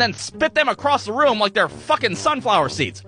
then spit them across the room like they're fucking sunflower seeds.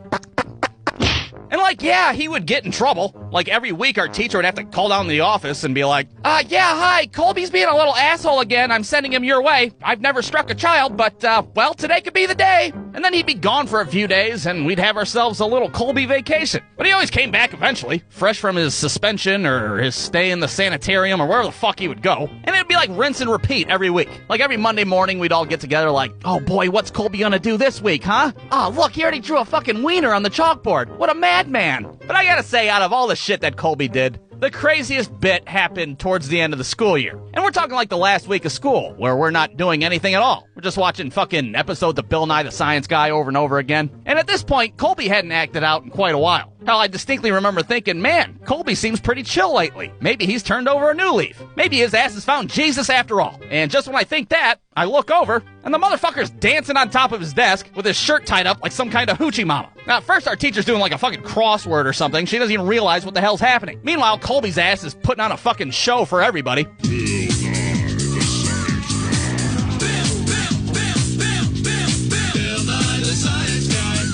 And like, yeah, he would get in trouble. Like every week our teacher would have to call down to the office and be like, yeah, hi, Colby's being a little asshole again. I'm sending him your way. I've never struck a child, but, well, today could be the day. And then he'd be gone for a few days and we'd have ourselves a little Colby vacation. But he always came back eventually, fresh from his suspension or his stay in the sanitarium or wherever the fuck he would go. And it'd be like rinse and repeat every week. Like every Monday morning we'd all get together like, oh boy, what's Colby gonna do this week, huh? Oh, look, he already drew a fucking wiener on the chalkboard. What a madman. But I gotta say, out of all the shit that Colby did, the craziest bit happened towards the end of the school year. And we're talking like the last week of school, where we're not doing anything at all. We're just watching fucking episodes of Bill Nye the Science Guy over and over again. And at this point, Colby hadn't acted out in quite a while. Hell, I distinctly remember thinking, man, Colby seems pretty chill lately. Maybe he's turned over a new leaf. Maybe his ass has found Jesus after all. And just when I think that, I look over, and the motherfucker's dancing on top of his desk with his shirt tied up like some kind of hoochie mama. Now, at first our teacher's doing like a fucking crossword or something. She doesn't even realize what the hell's happening. Meanwhile, Colby's ass is putting on a fucking show for everybody.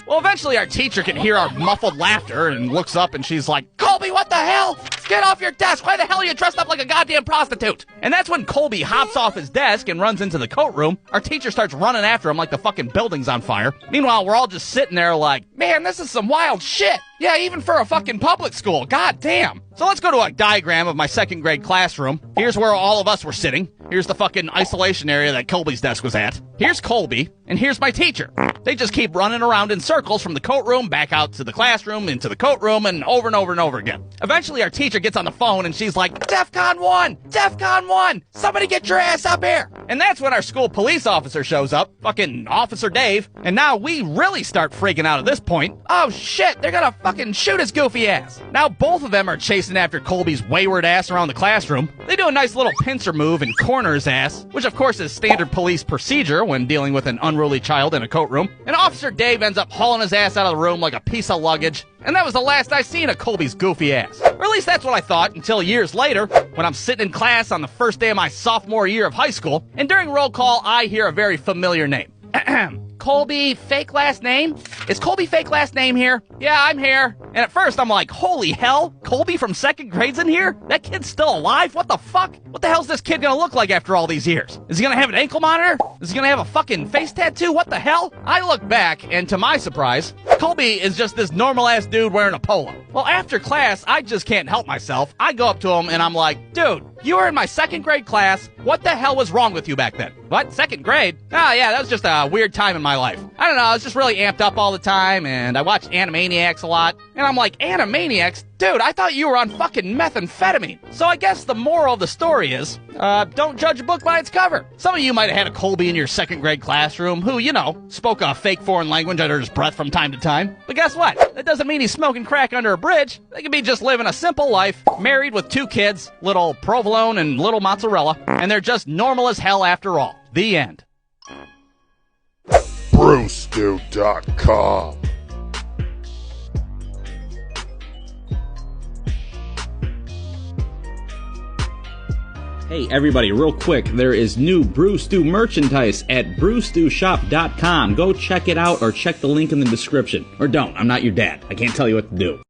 Well, eventually our teacher can hear our muffled laughter and looks up and she's like, Colby, what the hell? Get off your desk. Why the hell are you dressed up like a goddamn prostitute? And that's when Colby hops off his desk and runs into the coat room. Our teacher starts running after him like the fucking building's on fire. Meanwhile, we're all just sitting there like, man, this is some wild shit. Yeah, even for a fucking public school. God damn. So let's go to a diagram of my second grade classroom. Here's where all of us were sitting. Here's the fucking isolation area that Colby's desk was at. Here's Colby, and here's my teacher. They just keep running around in circles from the coat room back out to the classroom, into the coat room, and over and over again. Eventually, our teacher gets on the phone, and she's like, DEFCON 1! DEFCON 1! Somebody get your ass up here! And that's when our school police officer shows up, fucking Officer Dave, and now we really start freaking out at this point. Oh shit, they're gonna fucking shoot his goofy ass. Now both of them are chasing after Colby's wayward ass around the classroom. They do a nice little pincer move and corner his ass, which of course is standard police procedure when dealing with an unruly child in a coat room. And Officer Dave ends up hauling his ass out of the room like a piece of luggage. And that was the last I seen of Colby's goofy ass. Or at least that's what I thought until years later, when I'm sitting in class on the first day of my sophomore year of high school, and during roll call, I hear a very familiar name. Colby, fake last name? Is Colby fake last name here? Yeah, I'm here. And at first I'm like, holy hell, Colby from second grade's in here? That kid's still alive? What the fuck? What the hell's this kid gonna look like after all these years? Is he gonna have an ankle monitor? Is he gonna have a fucking face tattoo? What the hell? I look back, and to my surprise, Colby is just this normal-ass dude wearing a polo. Well, after class, I just can't help myself. I go up to him and I'm like, dude, you were in my second grade class. What the hell was wrong with you back then? What? Second grade? Oh, yeah, that was just a weird time in my life. I don't know, I was just really amped up all the time, and I watched Animaniacs a lot. And I'm like, Animaniacs? Dude, I thought you were on fucking methamphetamine. So I guess the moral of the story is, don't judge a book by its cover. Some of you might have had a Colby in your second grade classroom who, you know, spoke a fake foreign language under his breath from time to time. But guess what? That doesn't mean he's smoking crack under a bridge. They could be just living a simple life, married with 2 kids, little provolone and little mozzarella, and they're just normal as hell after all. The end. BruceDude.com. Hey everybody, real quick, there is new Brew Stew merchandise at brewstewshop.com. Go check it out or check the link in the description. Or don't, I'm not your dad. I can't tell you what to do.